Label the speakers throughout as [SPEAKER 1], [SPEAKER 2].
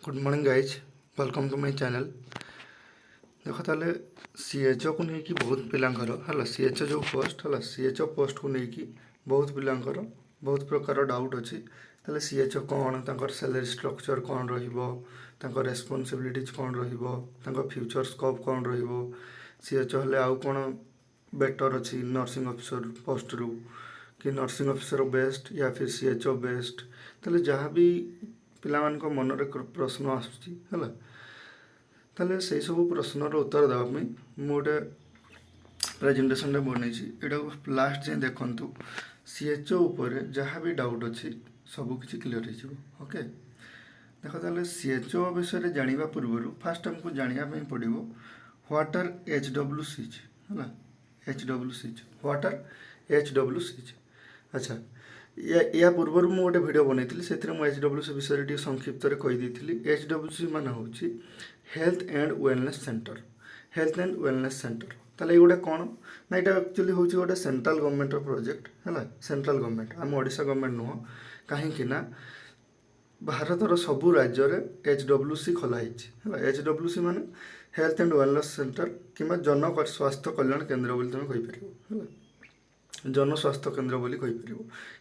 [SPEAKER 1] Good morning guys, welcome to my channel. देख ताले CHO को लेकिन बहुत पिलांकर है सीएचओ जो पोस्ट है सीएचओ पोस्ट को लेकिन बहुत पिलांकर बहुत प्रकार डाउट अच्छी। ताले सीएचओ कौन, तांकर सैलरी स्ट्रक्चर कौन रहिबो, तांकर रेस्पॉन्सिबिलिटीज कौन रहिबो, तांकर फ्यूचर स्कोप कौन रहिबो, सीएचओ हेले आउ कौन बेटर अच्छी नर्सिंग ऑफिसर पोस्ट रु कि नर्सिंग ऑफिसर बेस्ट या फिर सीएचओ बेस्ट। ताले जहाँ भी ପିଲାମାନଙ୍କ ମନରେ ପ୍ରଶ୍ନ ଆସୁଛି ହେଲା, ତାହେଲେ ସେହିସବୁ ପ୍ରଶ୍ନର ଉତ୍ତର ଦେବା ପାଇଁ ମୁଁ ଗୋଟେ ପ୍ରେଜେଣ୍ଟେସନ୍ଟେ ବନେଇଛି। ଏଇଟାକୁ ଲାଷ୍ଟ ଯାଏଁ ଦେଖନ୍ତୁ। ସିଏଚ୍ଓ ଉପରେ ଯାହା ବି ଡାଉଟ୍ ଅଛି ସବୁକିଛି କ୍ଲିଅର୍ ହେଇଯିବ। ଓକେ, ଦେଖ ତାହେଲେ ସିଏଚ୍ଓ ବିଷୟରେ ଜାଣିବା ପୂର୍ବରୁ ଫାଷ୍ଟ ଆମକୁ ଜାଣିବା ପାଇଁ ପଡ଼ିବ ହ୍ୱାଟ୍ ଆର୍ HWCs ହେଲା। HWCs what R HWCs। ଆଚ୍ଛା, या पूर्वर मु गोटे भिडियो बनई से HWC विषय टी संक्षिप्त कहीदी। HWC मान हूँ health and wellness centre. Health and wellness centre ताले गोटे कौन ना, यहाँ एक्चुअली हूँ गोटे सेंट्रल गवर्नमेंट प्रोजेक्ट है। सेंट्रल गवर्नमेंट आम ओडिशा गवर्नमेंट नुह, कहीं भारतर सबू राज्य में HWC खोलाई है। HWC मान हेल्थ एंड वेलनेस सेंटर कि जन स्वास्थ्य कल्याण केन्द्र बोली तुम कहीपर, जनस्वास्थ्य केन्द्र बोली कहीपर।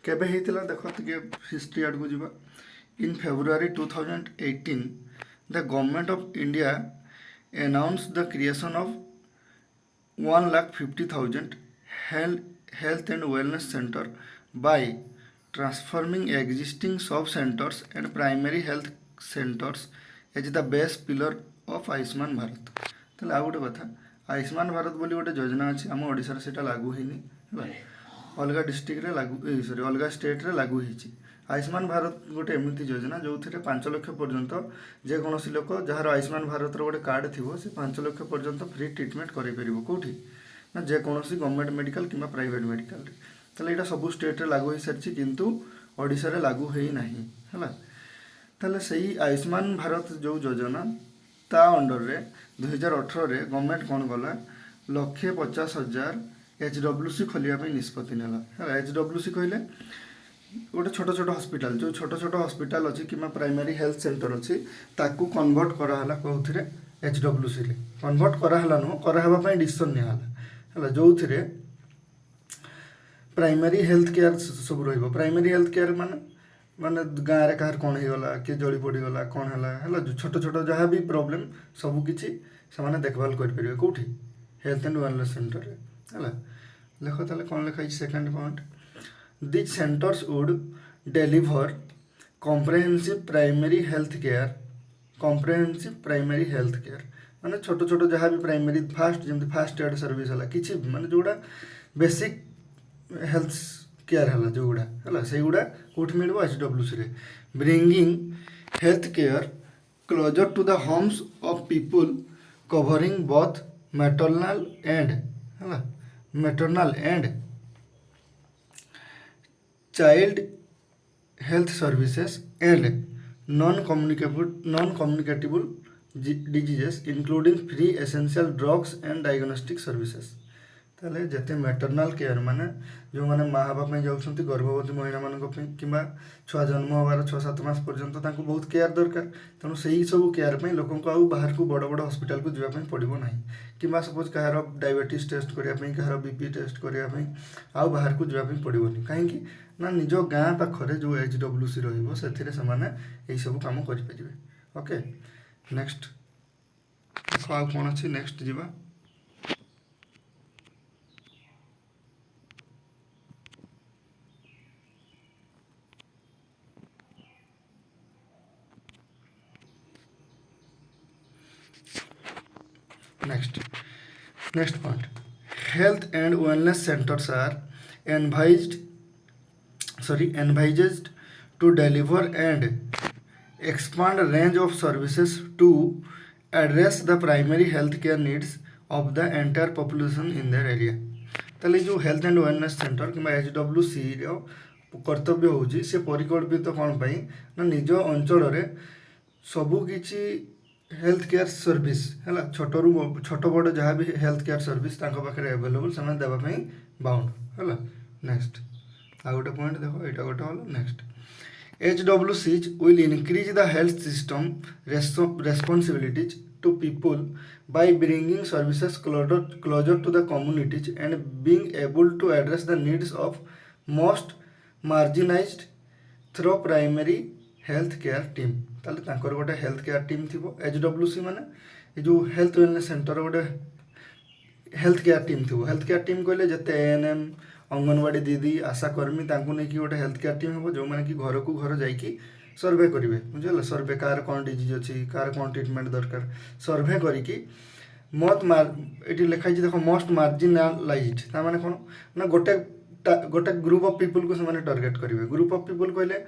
[SPEAKER 1] केबे हेतिला देख टे हिस्ट्री आड़ को जीवा। In February 2018 the government of India announce the creation of 1,50,000 health and wellness centre by transforming existing sub centres and primary health centres as the base pillar of Ayushman Bharat. ताले आ गोटे कथा, आयुष्मान भारत बोली गोटे योजना अच्छी आम ओडिशा से लागू होनी, अलग डिस्ट्रिक्ट रे लागू सॉरी अलग स्टेट रे लागू होती। आयुष्मान भारत गोटे एमती योजना जो थे 5 लाख पर्यंत जेकोसी लोक जार आयुष्मान भारत गोटे कार्ड थी से 5 लाख पर्यंत फ्री ट्रिटमेंट करें कौटी ना जेकोसी गवर्नमेंट मेडिकल कि प्राइवेट मेडिकल। ताले यहाँ सब स्टेट रे लागू हो सारी किंतु ओडिशा रे लागू होना है। ताले सही आयुष्मान भारत जो योजना ता अंडर रे 2018 रे गवर्नमेंट कौन कला 1,50,000 HWC खोलिया निष्पत्ति नेला है। HWC कहले गोटे छोट छोट हॉस्पिटल जो छोट छोट हॉस्पिटल अच्छी कि प्राइमरी हेल्थ सेंटर अच्छी ताकू कन्वर्ट कराला कौन HWC रे कन्वर्ट कराला नुह करावाई डिसीजन निहाला जो थे प्राइमरी हेल्थ केयर सब रही। प्राइमरी हेल्थ केयर माने गाँव में कहार कौन होगा किए जली पड़गला कौन है छोट छोट जहाँ भी प्रोब्लेम सबकि से देखभाल करेंगे कौटी हेल्थ एंड वेलनेस सेंटर है। लेख ताले कौन लिखाई second point, this centres would deliver comprehensive primary health care. Comprehensive primary health care माने छोट छोट जहाँ भी प्राइमरी फास्ट जमी फास्ट एड सर्विस है कि माने जोड़ा बेसिक हेल्थ केयर है जोड़ा है से गुड़ा कौट मिल HWC रे। Bringing health care closer to the homes of people covering both maternal and child health services and non communicable diseases including free essential drugs and diagnostic services. ताले जेते मैटरनल केयर माने जो माने माँ बाप जाऊँ गर्भवती महिला मानी कि छुआ जन्म हबार 6-7 मास पर्यंत बहुत केयर दरकार। तेणु से ही सब केयर पे लोक बाहर को बड़ बड़ हॉस्पिटल को जावाई पड़ो ना कि सपोज कहार डायबिटीज टेस्ट करने कहार बीपी टेस्ट करने आउ बाहर को जावाई पड़ोनी कहीं ना निज गाँ पाखरे जो HWC रही सब कम करें। ओके नेक्स्ट आउ कौन अच्छी नेक्स्ट जीवा। Next point, health and wellness centers are advised to deliver and expand a range of services to address the primary health care needs of the entire population in their area। ताले जो health and wellness centre कि HWC कर्तव्य होची से परिकल्पित कौन पाई ना निज अंचल सबकि हेल्थ केयर सर्विस है छोट बड़ जहाँ भी हेल्थ केयर सर्विस पाखे एवेलेबल से देवाई बाउंड है। नेक्स्ट आ गोटे पॉइंट देख यहाँ गोटे हल next HWCs will increase the health system responsibilities to people by bringing services closer to the communities and being able to address the needs of most marginalized through primary health care team। ताले तांकर गोटे health care team थी HWC माने ये जो health wellness centre गोटे health care team थी। Health care team कहले जिते ANM अंगनवाड़ी दीदी आशाकर्मी तांकू नहीं कि गोटे हेल्थ केयर टीम हम जो मैंने कि घर को घर जाइकी सर्वे करेंगे बुझे सर्वे कार कौन डिजीज अच्छी कार कौन ट्रिटमेंट दरकार सर्वे करिकी ये लिखाई देख मोस्ट मार्जिनालाइज्ड ता माने कौन ना गोटे गोटे ग्रुप ऑफ पीपल को से टार्गेट करेंगे। ग्रुप ऑफ पीपल कहले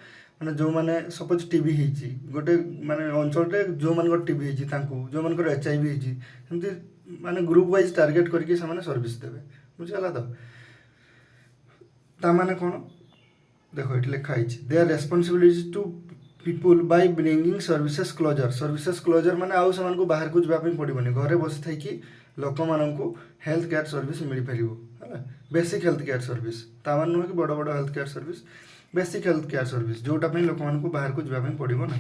[SPEAKER 1] माने जो माने सपोज टीबी होती गोटे माने अंचल जो मान टीबी होती जो मान HIV होती सेमती माने ग्रुप वाइज टार्गेट करके सर्विस देवे बुझीगला तो ताने कौन देख ये लिखाई they are responsibility to people by bringing services closer माने आउ से बाहर को जावाई पड़ोनी घरे बसी थी लोक मानू हेल्थ केयर सर्विस मिल पार है बेसिक हेल्थ केयर सर्विस तामान नुह कि बड़ बड़ health care service basic health care service जोटा लोक मानू बाहर को जावाई पड़ो ना।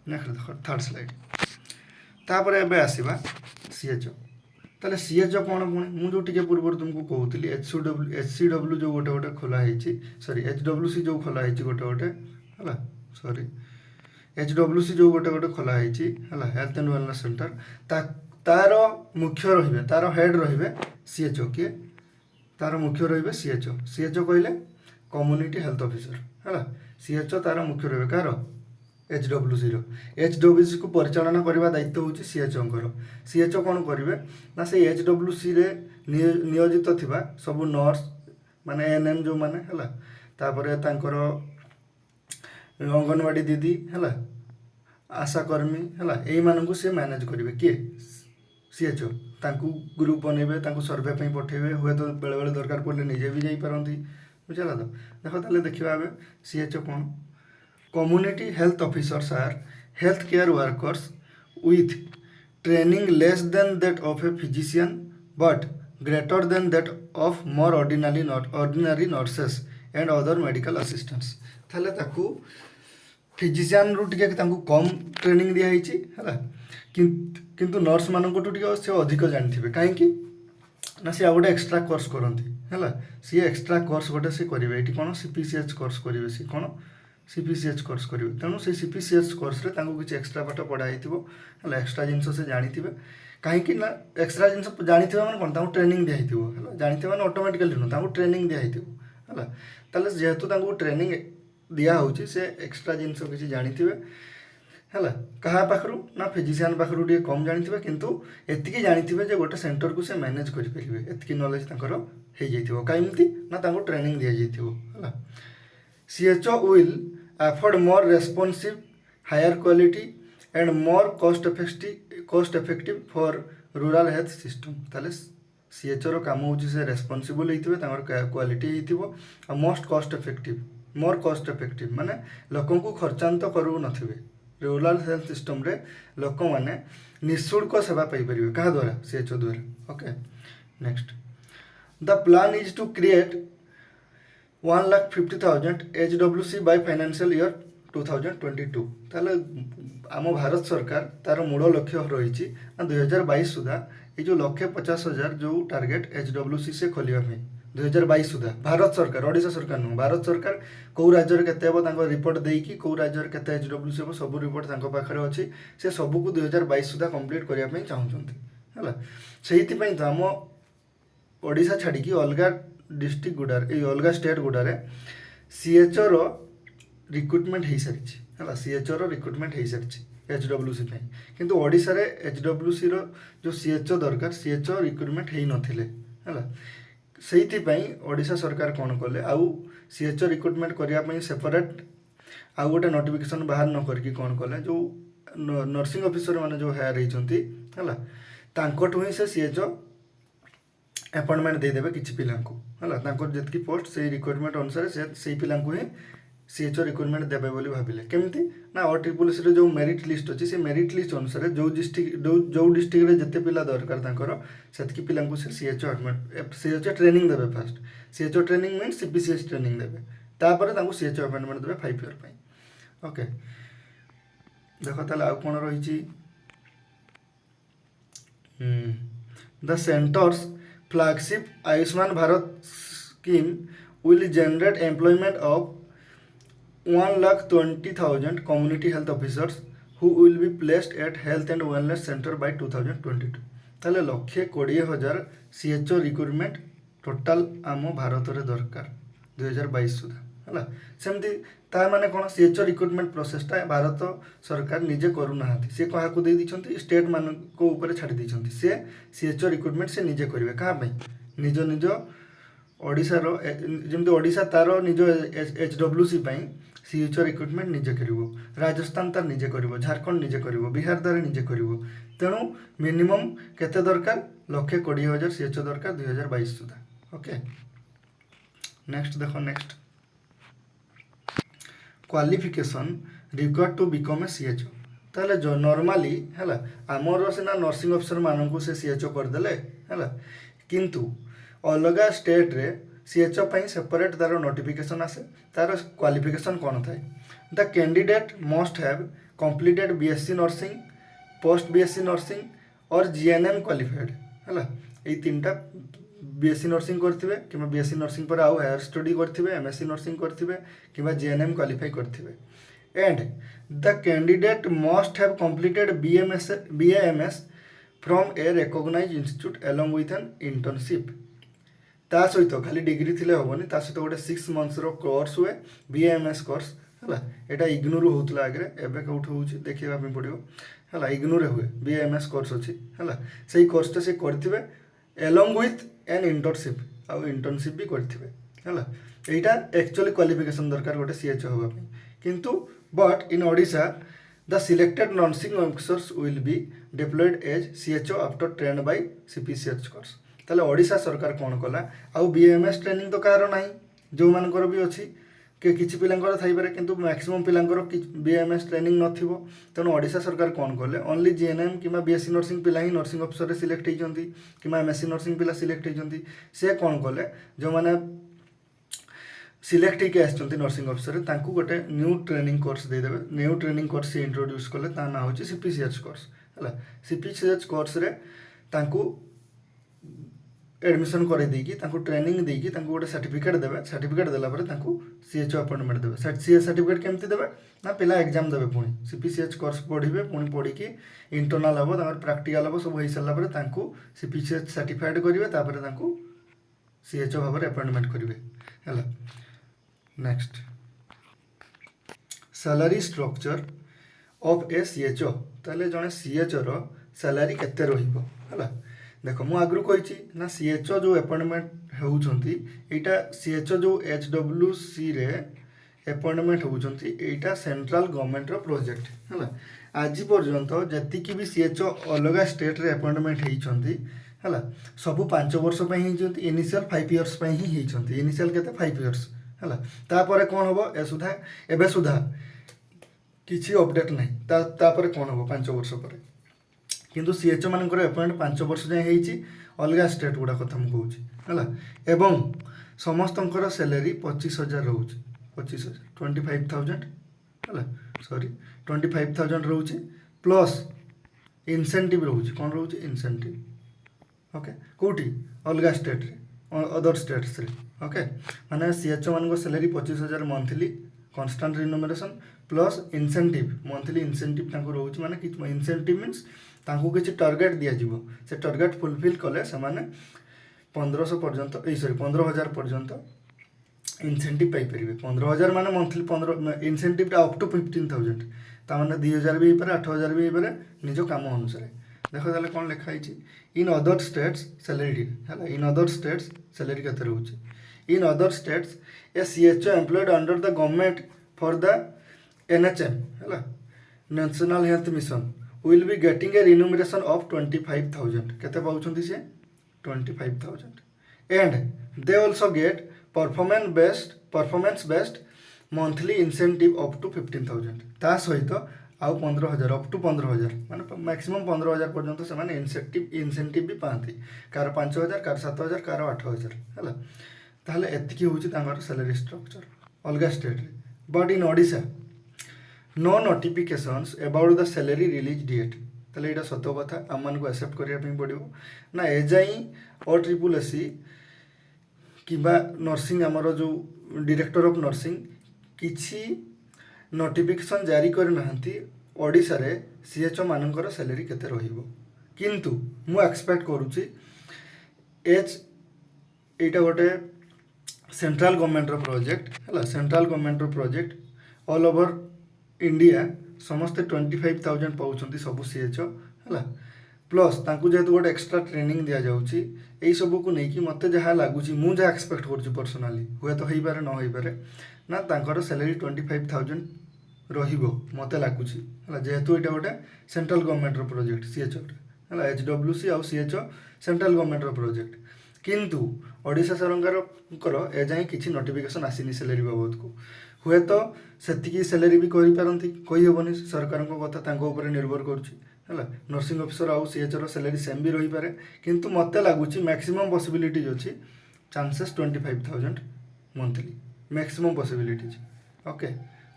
[SPEAKER 1] नेक्स्ट देख थर्ड स्लाइड तापर एबे आसीबा CHO ताले CHO कौन पुणी मुझे पूर्व तुमको कहूली HCW जो गोटे गोटे खोलाई सॉरी HWC जो खोलाई गोटे गोटे है सॉरी HWC जो गोटे गोटे खोलाई है हेल्थ एंड वेलनेस सेंटर तार मुख्य रे तार हेड रे CHO किए तार मुख्य रे CHO कहले कम्युनिटी हेल्थ ऑफिसर है CHO तार मुख्य रे कार HWC को परिचालना करने दायित्व हूँ CHO कौन करेंगे ना से HWC रे नियोजित थिबा सब नर्स माने ANM जो माने है तापर तांकर अंगनवाड़ी दीदी है आशाकर्मी है यही मानू सी मैनेज करेंगे किए CHO तांकू ग्रुप बनइबे तांकू सर्वे पे पठेबे हुए तो बेले बेले दरकार पड़े निजे भी जाई पारंती बुझला तो देखो ताले देखिबा आबे CHO कौन community health officers are health care workers with training less than that of a physician but greater than that of more ordinary nurses and other medical assistants। थाले ताकू फिजिशियन रु टिके तांकू कम ट्रेनिंग दिया है किंतु नर्स मानक टिके से अधिक जानी कहीं ना सी गोटे एक्सट्रा कोर्स करती है सी एक्सट्रा कोर्स गोटे सी करेंगे ये कौन CPCH कोर्स करेंगे सी कौन CPCH कोर्स करेंगे तेणु से CPCH कोर्स किसी एक्सट्रा पाठ पढ़ाई है एक्सट्रा जिनस से जानी कहीं एक्सट्रा जिन जानी मैंने कौन ट्रेनिंग दिखाई है जानी मैंने ऑटोमेटिकली नुह ट्रेनिंग दिखाई है ताले जेहेतु ट्रेनिंग दिहूँ से एक्सट्रा जिनस किसी जानी है क्या पाखु ना फिजिशियन पाखु टे कम जानी किंतु एतिकी जानी गोटे सेंटर को से मैनेज करेंगे एतिकी नॉलेज हो कहीं ना ट्रेनिंग दि जाइए। CHO will afford more responsive, higher quality and more cost effective for rural health system। ताले CHO रो काम होची से रेस्पॉन्सिबल होइथिबे तांकर क्वालिटी होइथिबो आ मोस्ट कॉस्ट इफेक्टिव माने लोकन को खर्चांत करू नथिबे रूरल हेल्थ सिस्टम रे लोक माने निःशुल्क सेवा पाई परिबे कहा द्वारा CHO द्वारा। Okay next the plan is to create 1,50,000 HWC by financial year 2022। ताले आम भारत सरकार तार मूल लक्ष्य रही 2022 सुधा ये जो 1,50,000 जो टार्गेट HWC से खोलिया 2022 सुधा भारत सरकार ओडिशा सरकार नुह भारत सरकार कौ राज्य केते हे रिपोर्ट देकी कौ राज्य केते HWC हे सब रिपोर्ट पाखे अच्छी से सबको 2022 सुधा कंप्लीट करने चाहूँगी है से तो आम ओडिशा छाड़ी अलग डिस्ट्रिक्ट गुडार अलग स्टेट गुडारे CHO रो रिक्रुटमेंट हो सारी है CHO रो रिक्रुटमेंट हो सारी HWC किंतु ओडिशा रे HWC रो जो CHO दरकार CHO रिक्रुटमेंट हो नथिले है से ओडिशा सरकार कौन कले आउ CHO रिक्रुटमेंट करने सेपरेट आउ गोटे नोटिफिकेशन बाहर न करके कौन कले जो नर्सिंग ऑफिसर माने जो हायर होती है तांकठू ही से CHO अपॉइंटमेंट देदेवे किसी पिला है जितकी पोस्ट से रिक्वायरमेंट अनुसार से पिला ही CHO रिक्वायरमेंट देवे बोली भाविले केमती ना OTPC जो मेरिट लिस्ट अच्छी से मेरिट लिस्ट अनुसार जो डिस्ट्रिक्ट रे जिते पिला दरकार से पिला से CHO ट्रेनिंग देवे fast CHO training mean CPCH training देवे तापर CHO अपॉइंटमेंट देवे 5 ईयर। ओके देख ताले आउ कौन रही the centres flagship Ayushman Bharat scheme will generate employment of 1,20,000 community health officers who will be placed at health and wellness center by 2022 ताले 1,20,000 CHO recruitment total आम भारत रे दरकार 2022 सुधा है सेमती ता माने कौन CHO रिक्रुटमेंट प्रोसेसटा भारत सरकार निजे करूना सी क्या दे दी स्टेट मान को ऊपर छाड़ी देती सी CHO रिक्रुटमेंट से निजे करेंगे क्या निज निज ओडिशार जमी ओडिशा तार निज HWC CHO रिक्रुटमेंट निजे कर राजस्थान तार निजे कर झारखंड निजे कर बिहार तार निजे कर तेणु मिनिमम केते दरकार 1,20,000 CHO दरकार 2022 सुधा ओके नेक्स्ट देखो next qualification required to become a CHO ताले जो नॉर्मली है आमर सीना नर्सिंग अफिसर मानक से CHO करदे है किंतु अलग स्टेट रे CHO पाई सेपरेट तार नोटिफिकेशन आसे तार क्वालिफिकेशन कौन थाए the candidate must have completed BSc nursing post BSc nursing और GNM क्वालिफाइड है ये तीनटा BSc नर्सिंग करथिबे किबा BSc नर्सिंग पर आउ हायर स्टडी करथिबे MSc नर्सिंग करथिबे किबा GNM क्वालिफाई करथिबे and the candidate must have completed BAMS from a recognised institute along with an internship ता सहित खाली डिग्री थिले होबनी ता सहित गोटे 6 मंथ्स रो कोर्स हुए BAMS कोर्स है एटा इग्नोर होउतला आगे एबे कोठ होउची देखिबा पे पड़ियो है इग्नोर हुए BAMS कोर्स अछि है सेही कोर्सटा से करथिबे अलोंग विथ एन इंटर्नशिप आ इंटर्नशिप भी करथिबे है एटा एक्चुअली क्वालिफिकेशन दरकार गोटे CHO होबा पे किंतु but in Odisha the selected nursing officers will be deployed as CHO after train by CPCH course ताले ओडिशा सरकार कौन कला आउ BAMS ट्रेनिंग तो कार ना जो मानकर भी अच्छी कि किसी पिलांकर थाइपारे किंतु मैक्सिमम पिलांकर BAMS ट्रेनिंग नथिबो तेणु ओडिशा सरकार कौन कले ओनली GNM कि BSc नर्सिंग पिला ही नर्सिंग अफिसर रे सिलेक्ट होइचंती कि MSc नर्सिंग पिला सिलेक्ट होइचंती से कौन कले जो माने सिलेक्ट होकर आसचंती नर्सिंग अफिसर तांकू गोटे न्यू ट्रेनिंग कोर्स दे देबे न्यू ट्रेनिंग कोर्स से इंट्रोड्यूस कले ता ना होची CPCH कोर्स है CPCH कोर्स रे तांकू एडमिशन कर ट्रेनिंग देकी गोटे सर्टिफिकेट देवे सर्टिफिकेट देला CHO अपॉइंटमेंट देवे सर्टिफिकेट केमती देवे ना पिला एग्जाम देवे पुणी CPCH कोर्स पढ़े पुणी पढ़ी इंटरनाल हम प्रैक्टिकल हम सब हो सारा CPCH सर्टिफाइड करेंगे CHO भाव में अपॉइंटमेंट करेंगे है next salary structure of A CHO ताले जड़े CHO रो सैलरी केते रहिबो है देख मु आगु कही ना CHO जो अपॉइंटमेंट होउछंती एटा CHO जो HWC रे अपॉइंटमेंट होउछंती एटा सेंट्रल गवर्नमेंट रो प्रोजेक्ट है आज पर्यंत जति की भी CHO अलग स्टेट रे अपॉइंटमेंट होइछंती है सब 5 वर्ष पे ही इनिशियल 5 इयर्स पे ही होइछंती इनिशियल केते 5 इयर्स है तापर कौन हम ए सुधा एबे सुधा किसी अपडेट नहीं तापर कौन हम 5 वर्ष पर किंतु CHO मानकर अपॉइंट 5 वर्ष जाए होइछि अलग स्टेट गुड़ा कथा मु कहूँ है एवं समस्तंकर सैलरी 25,000 रोचे 25,000 25,000 है सॉरी 25,000 रोचे प्लस इनसेंटिव रोचे कौन रोचे इनसेंटिव ओके कौटी अलग स्टेट रे अदर स्टेट्स रे ओके माने CHO मान salary 25,000 monthly constant remuneration plus incentive monthly incentive तांको रोचे माने कि इनसेंटिव मींस तांको किसी टार्गेट दिज्व से टार्गेट फुलफिल कले से 1500 पर्यंत सॉरी 15,000 पर्यंत इनसेंटिव पाइपर 15,000 मान मंथली 15 इनसेंटिव अप टू 15,000 ताने 2,000 भी हो 8,000 भी हो निज काम अनुसार देख ताले कौन लिखाई इन अदर स्टेट्स सैलरी है इन अदर स्टेट्स सैलरी केते रोचे in other states a CHO employed under the government for the NHM है national health mission will be getting a remuneration of 25,000 केते पाउछंती से 25,000 and they also get performance based monthly incentive up to 15,000 ता सहित आउ 15,000 up to 15,000 माने maximum 15,000 पर्यंत से इंसेंटिव भी पाती कार 5,000 कार 7,000 कार 8,000 है ताहले एतिकी होची तांगर सैलरी स्ट्रक्चर अलग स्टेट रे but in Odisha no notifications about the salary release date ताले एटा सत कथा आमମାନଙ୍କୁ एक्सेप्ट करिया ପାଇଁ पड़िबो ना एजाई ओ ट्रिपल एससी किबा नर्सिंग आमर जो डायरेक्टर ऑफ नर्सिंग किछि नोटिफिकेशन जारी कर नाहंती ओडिशा रे सीएचओ मानकर सैलरी केते रहिबो किंतु मु एक्सपेक्ट करूची एच एटा गोटे सेंट्रल गवर्नमेंट रो प्रोजेक्ट हला सेंट्रल गवर्नमेंट रो प्रोजेक्ट ऑल ओवर इंडिया समस्त 25,000 पाउछंती सब सीएचओ हला प्लस तांकु जेहेतु गोटे एक्स्ट्रा ट्रेनिंग दिया जाउची एई सब को नै कि मते जहा लागुची मु जा एक्सपेक्ट करूची पर्सनली हुए तो हेई पारे न हेई पारे ना तांकर सैलरी 25,000 रहिबो मते लागुची हला जेहेतु एटा गोटे सेंट्रल गवर्नमेंट रो प्रोजेक्ट सीएचओ हला एचडब्ल्यूसी आ सीएचओ सेंट्रल गवर्नमेंट रो प्रोजेक्ट किंतु ओडिशा सरकार ए जाए किसी नोटिफिकेशन आसीनी सैलरी बाबद को हुए तो सेतिकी सैलरी भी करि पारंती कहि हेबनी सरकार को कथा तांको ऊपर निर्भर करूची हला नर्सिंग ऑफिसर आउ सीएचओ रो सैलरी सेम भी रही पारे किंतु मते लागुची मैक्सिमम पॉसिबिलिटीज अछि chances 25,000 monthly maximum possibilities okay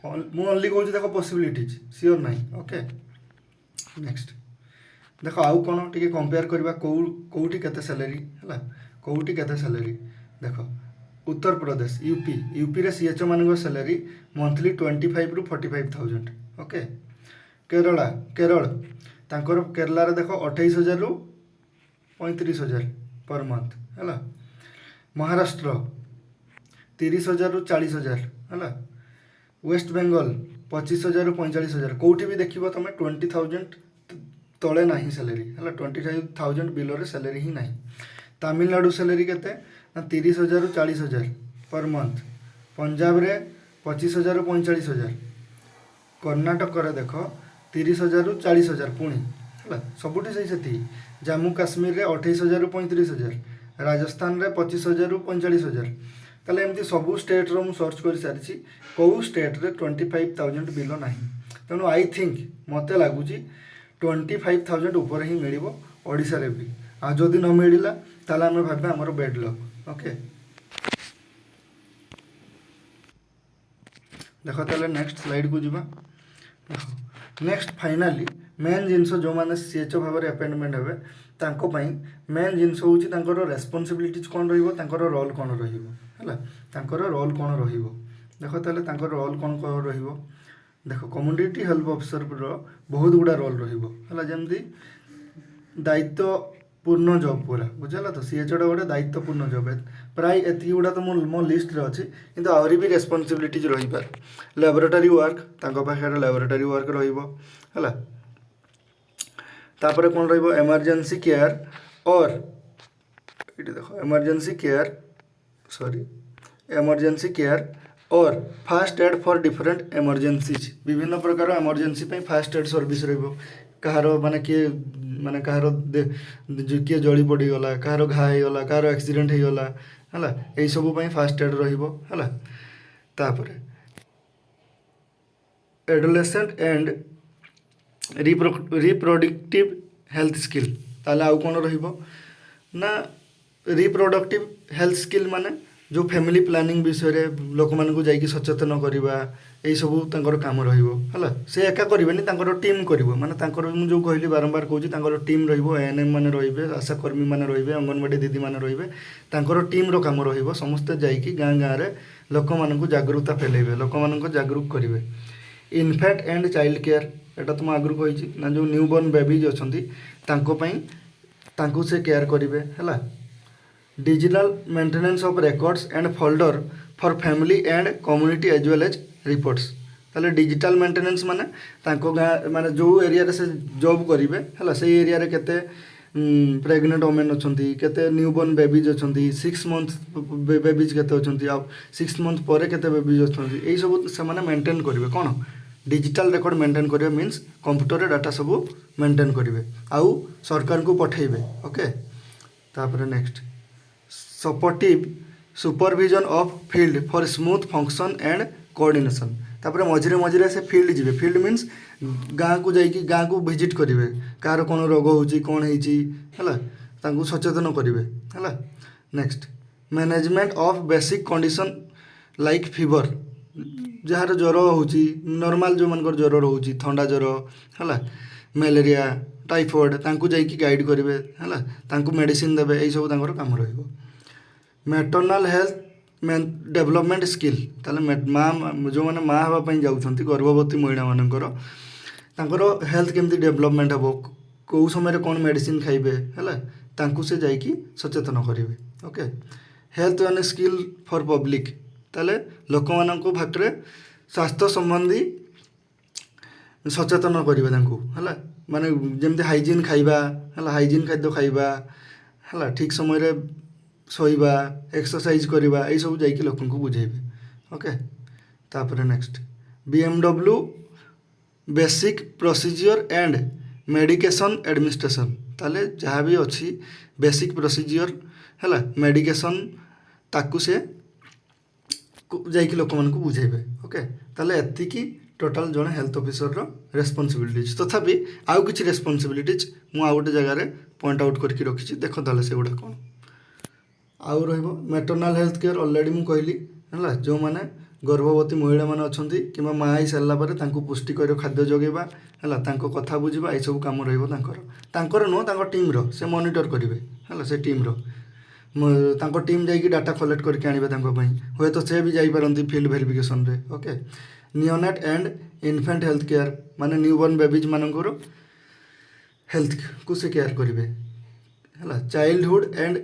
[SPEAKER 1] मु ओनली कहूँ देख पॉसिबिलिटीज सियोर नहीं ओके नेक्स्ट देख आउ कौन टी कंपेयर करवा कौटी केते सैलरी है कौटी केते सैलरी देख उत्तर प्रदेश यूपी रे सीएचओ मान सैलरी मंथली 25 रु 45,000 ओके केरल तांकर केरला रे देख 28,000 रु 35,000 पर मंथ है महाराष्ट्र 30,000 रु 40,000 है वेस्ट बेंगल 25,000 रु 45,000 कौटी भी देखिबो तमे 20,000 तले नहीं सैलरी है 25,000 बिलो रे सैलरी ही नहीं तमिलनाडु सैलरी केते 30,000 रु 40,000 पर मंथ पंजाब रे 25,000 रु 45,000 कर्नाटक रे देख 30,000 रु 40,000 पुणी है सबुठी सही से जम्मू काश्मीर रे 28,000 रु 35,000 राजस्थान रे 25,000 रु 45,000 ताले एमती सबू स्टेट रो सर्च कर सारी कौ स्टेट रे 25,000 बिलो नहीं तेणु आई थिंक मते लगुच 25,000 ऊपर ही मिल ओडिशा रे भी आ जदि न मिलला ताले आमे भाबे हमर बेड लक ओके देखो ताले नेक्स्ट स्लाइड को जीवा नेक्स्ट फाइनाली मेन जिनस जो मैंने सीएचओ भाव में अपॉइंटमेंट हे तांको पई मेन जिनस होची तांकर रेस्पॉन्सिबिलिटीज कौन रहिबो तांकर रोल कौन रहिबो हैला तांकर रोल कौन रहिबो देखो ताले तांकर रोल कौन कौन रहिबो देखो कम्युनिटी हेल्थ ऑफिसर रो बहुत गुडा रोल रहिबो हैला जेमती दायित्वपूर्ण जॉब पूरा बुझला तो सीएचओ गोटे दायित्वपूर्ण जॉब है प्राय एति गुडा तो मो लिस्ट रे अछि किंतु आउरी भी रेस्पॉन्सिबिलिटीज रहि पार लैबोरेटरी वर्क तांको पाखरे लैबोरेटरी वर्क रहिबो हैला तापर कौन रहिबो इमरजेंसी केयर और इटी देखो इमरजेंसी केयर और first aid for different emergencies विभिन्न प्रकार इमरजेंसी पे फास्ट एड सर्विस रहिबो कहार माने कहार किए जड़ी पड़ी गला कहार घा हो गला कहार एक्सीडेंट हो गला हैला एई सब पे फास्ट एड रहिबो हैला तापर adolescent and reproductive health skill ताले आउ कौन रहिबो ना रिप्रोडक्टिव हेल्थ स्किल माने जो फैमिली प्लानिंग विषय रे लोक मान को जाई सचेतन करवा यही सब तांकर काम रहिबो हैला से एका करिवेनी तांकर टीम करिवो माने तांकर मु जो कहली बारंबार कहूची तांकर टीम रहिबो एएनएम माने रहिबे आशाकर्मी माने रहिबे अंगनवाड़ी दीदी माने रहिबे तांकर टीम रो काम रहिबो समस्त जाई कि गां गां रे लोक मान को जागरूकता फैलेबे लोक मान को जागरूक करिवे इन्फेंट एंड चाइल्ड केयर एटा तुम आगु कही ना जो न्यूबॉर्न बेबीज अच्छा तांको से केयर करेंगे है digital maintenance of records and folder for family and community as well as reports ताले डिजिटल मेंटेनेंस माने तांको गाँ माने जो एरिया रे से जॉब करेंगे है से एरिया रे केते प्रेग्नेंट वोमेन अच्छा केते न्यूबॉर्न बेबीज अच्छा 6 मंथ बेबीज केते अच्छा 6 मंथ पर केते बेबीज अच्छा यही सब से मेंटेन करेंगे कौन डिजिटल रेकर्ड मेंटेन करिवे मीन्स कंप्यूटर रे डाटा सब मेंटेन करिवे आउ सरकार को पठेइबे ओके तापर next supportive supervision of field for smooth function and coordination तापर मझिरे मझिरे से फील्ड जिवे फील्ड मीन्स गाँ को जाइकी गाँ को विजिट करिवे कार कौन रोग होची कौन हेची हैला तांको सचेतन करिवे हैला next management of basic condition like fever ଯାହାର ଜ୍ୱର ହେଉଛି ନର୍ମାଲ୍ ଯେଉଁମାନଙ୍କର ଜ୍ୱର ରହୁଛି ଥଣ୍ଡା ଜ୍ୱର ହେଲା ମ୍ୟାଲେରିଆ ଟାଇଫଏଡ଼୍ ତାଙ୍କୁ ଯାଇକି ଗାଇଡ଼ କରିବେ ହେଲା ତାଙ୍କୁ ମେଡ଼ିସିନ ଦେବେ ଏଇସବୁ ତାଙ୍କର କାମ ରହିବ। ମ୍ୟାଟର୍ନାଲ୍ ହେଲ୍ଥ ଡେଭଲପମେଣ୍ଟ ସ୍କିଲ୍ ତାହେଲେ ଯେଉଁମାନେ ମା ହେବା ପାଇଁ ଯାଉଛନ୍ତି ଗର୍ଭବତୀ ମହିଳାମାନଙ୍କର ତାଙ୍କର ହେଲ୍ଥ କେମିତି ଡେଭଲପମେଣ୍ଟ ହେବ କେଉଁ ସମୟରେ କ'ଣ ମେଡ଼ିସିନ ଖାଇବେ ହେଲା ତାଙ୍କୁ ସେ ଯାଇକି ସଚେତନ କରିବେ। Okay health warning skill for public ତାହେଲେ ଲୋକମାନଙ୍କ ପାଖରେ ସ୍ୱାସ୍ଥ୍ୟ ସମ୍ବନ୍ଧୀ ସଚେତନ କରିବେ ତାଙ୍କୁ ହେଲା ମାନେ ଯେମିତି ହାଇଜିନ୍ ଖାଇବା ହେଲା ହାଇଜିନ୍ ଖାଦ୍ୟ ଖାଇବା ହେଲା ଠିକ୍ ସମୟରେ ଶୋଇବା ଏକ୍ସରସାଇଜ୍ କରିବା ଏଇସବୁ ଯାଇକି ଲୋକଙ୍କୁ ବୁଝେଇବେ। ଓକେ ତାପରେ next BMW basic procedure and medication administration ତାହେଲେ ଯାହା ବି ଅଛି ବେସିକ୍ ପ୍ରୋସିଜିଓର ହେଲା ମେଡ଼ିକେସନ୍ ତାକୁ ସେ ଯାଇକି ଲୋକମାନଙ୍କୁ ବୁଝେଇବେ। ଓକେ ତାହେଲେ ଏତିକି ଟୋଟାଲ୍ ଜଣେ ହେଲ୍ଥ ଅଫିସରର ରେସ୍ପନ୍ସିବିଲିଟିଜ୍ ତଥାପି ଆଉ କିଛି ରେସ୍ପନ୍ସିବିଲିଟିଜ୍ ମୁଁ ଆଉ ଗୋଟେ ଜାଗାରେ ପଏଣ୍ଟ ଆଉଟ୍ କରିକି ରଖିଛି ଦେଖ ତାହେଲେ ସେଗୁଡ଼ା କ'ଣ ଆଉ ରହିବ। ମ୍ୟାଟର୍ନାଲ୍ ହେଲ୍ଥ କେୟାର ଅଲରେଡ଼ି ମୁଁ କହିଲି ହେଲା ଯେଉଁମାନେ ଗର୍ଭବତୀ ମହିଳାମାନେ ଅଛନ୍ତି କିମ୍ବା ମା ହେଇସାରିଲା ପରେ ତାଙ୍କୁ ପୁଷ୍ଟିକର ଖାଦ୍ୟ ଯୋଗାଇବା ହେଲା ତାଙ୍କ କଥା ବୁଝିବା ଏଇସବୁ କାମ ରହିବ ତାଙ୍କର ନୁହଁ ତାଙ୍କ ଟିମ୍ର ସେ ମନିଟର କରିବେ ହେଲା ସେ ଟିମ୍ର ତାଙ୍କ ଟିମ୍ ଯାଇକି ଡାଟା କଲେକ୍ଟ କରିକି ଆଣିବେ ତାଙ୍କ ପାଇଁ ହୁଏତ ସେ ବି ଯାଇପାରନ୍ତି ଫିଲ୍ଡ ଭେରିଫିକେସନ୍ରେ। Okay neonate and infant health care ମାନେ ନ୍ୟୁବର୍ନ ବେବିଜ୍ ମାନଙ୍କର ହେଲ୍ଥକୁ ସେ କେୟାର କରିବେ ହେଲା childhood and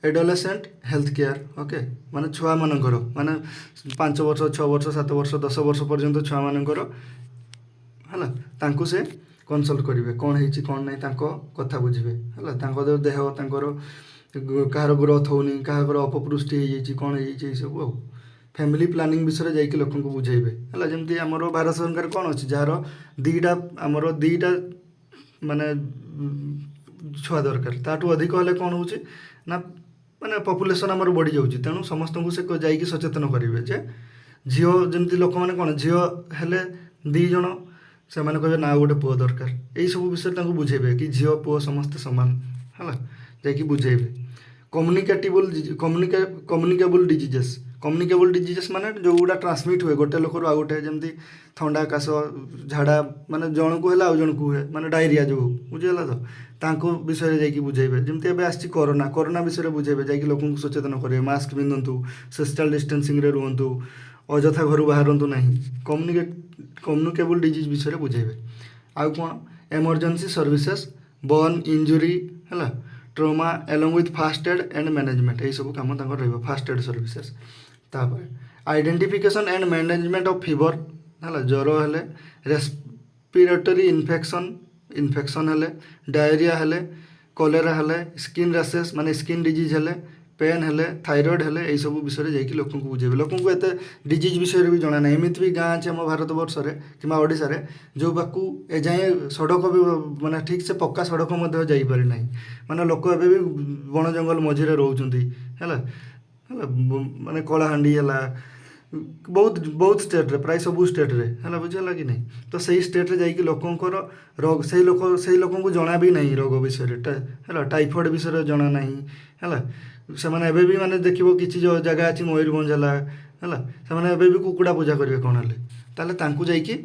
[SPEAKER 1] adolescent health care. Okay ମାନେ ଛୁଆମାନଙ୍କର ମାନେ 5 ବର୍ଷ 6 ବର୍ଷ 7 ବର୍ଷ 10 ବର୍ଷ ପର୍ଯ୍ୟନ୍ତ ଛୁଆମାନଙ୍କର ହେଲା ତାଙ୍କୁ ସେ କନସଲ୍ଟ କରିବେ କ'ଣ ହେଇଛି କ'ଣ ନାହିଁ ତାଙ୍କ କଥା ବୁଝିବେ ହେଲା ତାଙ୍କ ଦେହ ତାଙ୍କର କାହାର ଗ୍ରୋଥ୍ ହେଉନି କାହାର ଅପପୃଷ୍ଟି ହେଇଯାଇଛି କ'ଣ ହେଇଯାଇଛି ଏଇସବୁ ଆଉ ଫ୍ୟାମିଲି ପ୍ଲାନିଂ ବିଷୟରେ ଯାଇକି ଲୋକଙ୍କୁ ବୁଝେଇବେ ହେଲା ଯେମିତି ଆମର ଭାରତ ସରକାର କ'ଣ ଅଛି ଯାହାର ଦିଟା ମାନେ ଛୁଆ ଦରକାର ତାଠୁ ଅଧିକ ହେଲେ କ'ଣ ହେଉଛି ନା ମାନେ ପପୁଲେସନ୍ ଆମର ବଢ଼ିଯାଉଛି ତେଣୁ ସମସ୍ତଙ୍କୁ ସେ ଯାଇକି ସଚେତନ କରିବେ ଯେ ଝିଅ ଯେମିତି ଲୋକମାନେ କ'ଣ ଝିଅ ହେଲେ 2 ଜଣ ସେମାନେ କହିବେ ନା ଗୋଟେ ପୁଅ ଦରକାର ଏଇସବୁ ବିଷୟରେ ତାଙ୍କୁ ବୁଝେଇବେ କି ଝିଅ ପୁଅ ସମସ୍ତେ ସମାନ ହେଲା ଯାଇକି ବୁଝେଇବେ। କମ୍ୟୁନିକେବୁଲ୍ ଡିଜିଜେସ୍ ମାନେ ଯେଉଁଗୁଡ଼ା ଟ୍ରାନ୍ସମିଟ୍ ହୁଏ ଗୋଟେ ଲୋକରୁ ଆଉ ଗୋଟେ ଯେମିତି ଥଣ୍ଡା କାଶ ଝାଡ଼ା ମାନେ ଜଣକୁ ହେଲେ ଆଉ ଜଣକୁ ହୁଏ ମାନେ ଡାଇରିଆ ଯେଉଁ ବୁଝିଗଲା ତ ତାଙ୍କ ବିଷୟରେ ଯାଇକି ବୁଝେଇବେ ଯେମିତି ଏବେ ଆସିଛି କରୋନା ବିଷୟରେ ବୁଝେଇବେ ଯାଇକି ଲୋକଙ୍କୁ ସଚେତନ କରିବେ ମାସ୍କ ପିନ୍ଧନ୍ତୁ ସୋସିଆଲ ଡିଷ୍ଟାନ୍ସିଂରେ ରୁହନ୍ତୁ ଅଯଥା ଘରୁ ବାହାରନ୍ତୁ ନାହିଁ କମ୍ୟୁନିକେବୁଲ୍ ଡିଜିଜ୍ ବିଷୟରେ ବୁଝେଇବେ। ଆଉ କ'ଣ ଏମର୍ଜେନ୍ସି ସର୍ଭିସେସ୍ ବର୍ନ ଇଞ୍ଜୁରୀ ହେଲା trauma along with first aid and management ଏଇସବୁ କାମ ତାଙ୍କର ରହିବ ଫାଷ୍ଟ ଏଡ୍ ସର୍ଭିସେସ୍। ତାପରେ identification and management of fever ହେଲା ଜ୍ୱର ହେଲେ ରେସ୍ପିରେଟୋରୀ ଇନଫେକ୍ସନ୍ ହେଲେ ଡାଇରିଆ ହେଲେ କଲେରା ହେଲେ ସ୍କିନ୍ ରାସେସ୍ ମାନେ ସ୍କିନ୍ ଡିଜିଜ୍ ହେଲେ ପେନ୍ ହେଲେ ଥାଇରଏଡ଼୍ ହେଲେ ଏଇସବୁ ବିଷୟରେ ଯାଇକି ଲୋକଙ୍କୁ ବୁଝେଇବେ। ଲୋକଙ୍କୁ ଏତେ ଡିଜିଜ୍ ବିଷୟରେ ବି ଜଣା ନାହିଁ ଏମିତି ବି ଗାଁ ଅଛି ଆମ ଭାରତବର୍ଷରେ କିମ୍ବା ଓଡ଼ିଶାରେ ଯେଉଁ ପାଖକୁ ଏଯାଏଁ ସଡ଼କ ବି ମାନେ ଠିକ୍ ସେ ପକ୍କା ସଡ଼କ ମଧ୍ୟ ଯାଇପାରି ନାହିଁ ମାନେ ଲୋକ ଏବେ ବି ବଣ ଜଙ୍ଗଲ ମଝିରେ ରହୁଛନ୍ତି ହେଲା ମାନେ କଳାହାଣ୍ଡି ହେଲା ବହୁତ ଷ୍ଟେଟ୍ରେ ପ୍ରାୟ ସବୁ ଷ୍ଟେଟ୍ରେ ହେଲା ବୁଝିହେଲା କି ନାହିଁ ତ ସେଇ ଷ୍ଟେଟ୍ରେ ଯାଇକି ଲୋକଙ୍କର ସେଇ ଲୋକଙ୍କୁ ଜଣା ବି ନାହିଁ ରୋଗ ବିଷୟରେ ହେଲା ଟାଇଫଏଡ଼୍ ବିଷୟରେ ଜଣା ନାହିଁ ହେଲା ସେମାନେ ଏବେ ବି ମାନେ ଦେଖିବ କିଛି ଜାଗା ଅଛି ମୟୂରଭଞ୍ଜ ହେଲା ସେମାନେ ଏବେ ବି କୁକୁଡ଼ା ପୂଜା କରିବେ କ'ଣ ହେଲେ ତାହେଲେ ତାଙ୍କୁ ଯାଇକି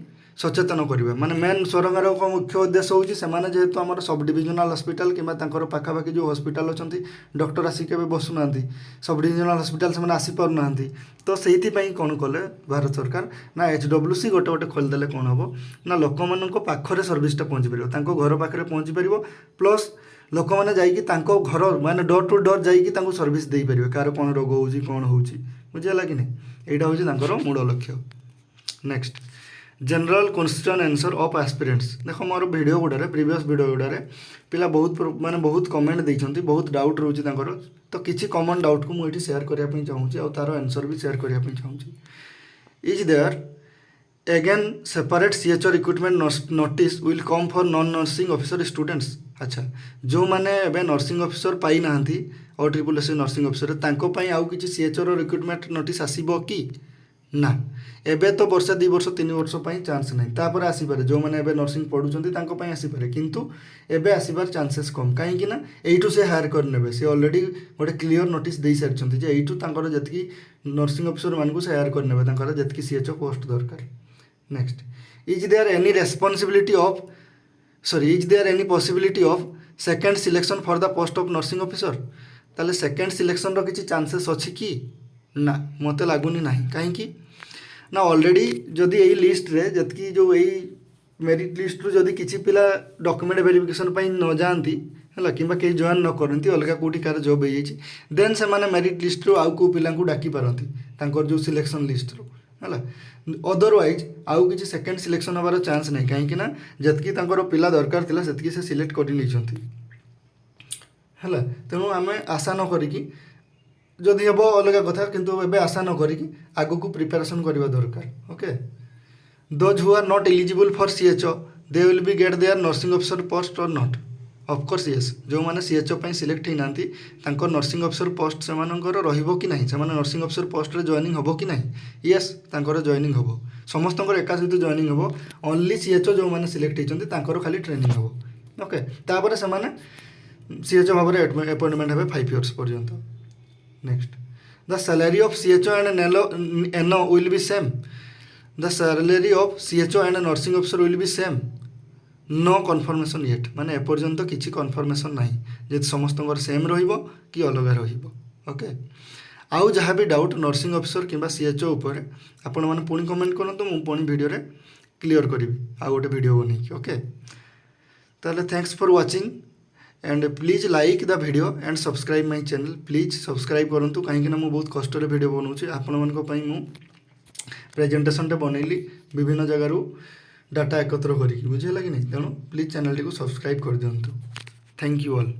[SPEAKER 1] ସଚେତନ କରିବେ ମାନେ ମେନ୍ ସରକାରଙ୍କ ମୁଖ୍ୟ ଉଦ୍ଦେଶ୍ୟ ହେଉଛି ସେମାନେ ଯେହେତୁ ଆମର ସବ୍ ଡିଭିଜନାଲ୍ ହସ୍ପିଟାଲ କିମ୍ବା ତାଙ୍କର ପାଖାପାଖି ଯେଉଁ ହସ୍ପିଟାଲ ଅଛନ୍ତି ଡକ୍ଟର ଆସିକି କେବେ ବସୁନାହାନ୍ତି ସବ୍ ଡିଭିଜନାଲ୍ ହସ୍ପିଟାଲ ସେମାନେ ଆସିପାରୁନାହାନ୍ତି ତ ସେଇଥିପାଇଁ କ'ଣ କଲେ ଭାରତ ସରକାର ନା HWC ଗୋଟେ ଖୋଲିଦେଲେ କ'ଣ ହେବ ନା ଲୋକମାନଙ୍କ ପାଖରେ ସର୍ଭିସଟା ପହଞ୍ଚିପାରିବ ତାଙ୍କ ଘର ପାଖରେ ପହଞ୍ଚିପାରିବ ପ୍ଲସ୍ ଲୋକମାନେ ଯାଇକି ତାଙ୍କ ଘର ମାନେ ଡୋର୍ ଟୁ ଡୋର୍ ଯାଇକି ତାଙ୍କୁ ସର୍ଭିସ୍ ଦେଇପାରିବେ କାହାର କ'ଣ ରୋଗ ହେଉଛି କ'ଣ ହେଉଛି ବୁଝିହେଲା କି ନାହିଁ ଏଇଟା ହେଉଛି ତାଙ୍କର ମୂଳ ଲକ୍ଷ୍ୟ। Next general question answer of aspirants ଦେଖ ମୋର ଭିଡ଼ିଓ ଗୁଡ଼ାରେ ପ୍ରିଭିୟସ୍ ଭିଡ଼ିଓ ଗୁଡ଼ାରେ ପିଲା ବହୁତ କମେଣ୍ଟ ଦେଇଛନ୍ତି ବହୁତ ଡାଉଟ୍ ରହୁଛି ତାଙ୍କର ତ କିଛି କମନ୍ ଡାଉଟ୍କୁ ମୁଁ ଏଠି ସେୟାର କରିବା ପାଇଁ ଚାହୁଁଛି ଆଉ ତା'ର ଆନ୍ସର୍ ବି ସେୟାର କରିବା ପାଇଁ ଚାହୁଁଛି। Is there again separate CHO recruitment notice will come for non nursing officer students ଆଚ୍ଛା ଯେଉଁମାନେ ଏବେ ନର୍ସିଂ ଅଫିସର ପାଇନାହାନ୍ତି OSSC ନର୍ସିଂ ଅଫିସର ତାଙ୍କ ପାଇଁ ଆଉ କିଛି CHOର ରିକ୍ରୁଟମେଣ୍ଟ ନୋଟିସ୍ ଆସିବ କି ना एबे तो वर्षे 2 वर्ष 3 वर्ष चान्स ना तापर आसीपारे जो मैंने एबे नर्सिंग पढ़ुं आसीपारे किंतु एबे आसबार चान्सेस कम कहीं एठू से हायर करने से अलरेडी गोटे क्लीयर नोटिस दे सारी एठू जी नर्सिंग ऑफिसर मानक से हायर करने जी सीएचओ पोस्ट दरकार next is there any responsibility of sorry is there any possibility of second selection for the post of nursing officer ताले सेकेंड सिलेक्शन रो किछि चांसेस अछि कि ना मते लागुनी नाही कहीं ना ऑलरेडी जदि यही लिस्ट रे जतकी जो यही मेरिट लिस्ट रु जदि किछि पिला डॉक्यूमेंट वेरिफिकेशन पई न जानती है कि कहीं जॉइन न करती अलग कौटी कार जॉब हो देन से माने मेरिट लिस्ट रु आउ को पिला डाकी पारती तांकर जो सिलेक्शन लिस्ट रु है अदरवाइज आउ किसी सेकेंड सिलेक्शन हबार चांस नहीं कहीं जतकी तांकर पिला दरकार थिला सेतकी से सिलेक्ट कर नहीं है तेणु आम आशा न करिकी जदि हे अलग कथा किंतु एबे आशा न करिकी आगु को प्रिपरेशन करवा दरकार okay those who are not eligible for CHO they will be get there nursing officer post और नॉट ऑफकोर्स येस जो मैंने सीएचओ सिलेक्ट होना नर्सिंग ऑफिसर पोस्ट से कि नहीं से नर्सिंग ऑफिसर पोस्ट रे जॉइनिंग हम कि नहीं येस जॉइनिंग हम समस्त एका सहित जॉइनिंग हम ओनली सीएचओ जो मैंने सिलेक्ट होती खाली ट्रेनिंग हम ओके तापर से सीएचओ भाव में अपॉइंटमेंट हे 5 years पर्यंत next the salary of CHO and NO will be same the salary of CHO and nursing officer will be same no confirmation yet माने एपर्यंत किसी कन्फर्मेशन ना जे समस्त सेम कि अलग रोके आउ जहाँ भी डाउट नर्सिंग ऑफिसर कि सीएचओ उपर आपण मैंने पुणी कमेंट करूँ मुझे पुणी वीडियो रे क्लियर करी आउ गोटे वीडियो बन ओके ताले thanks for watching and please like the video and subscribe my channel please subscribe करूँ कहीं मुझे बहुत कष्ट वीडियो बनाऊँगी आपण प्रेजेंटेशन बनैली विभिन्न जगार डाटा एकत्र करी बुझेगा कि नहीं तेणु प्लीज चैनल टी सब्सक्राइब कर दिंतु थैंक यू ऑल।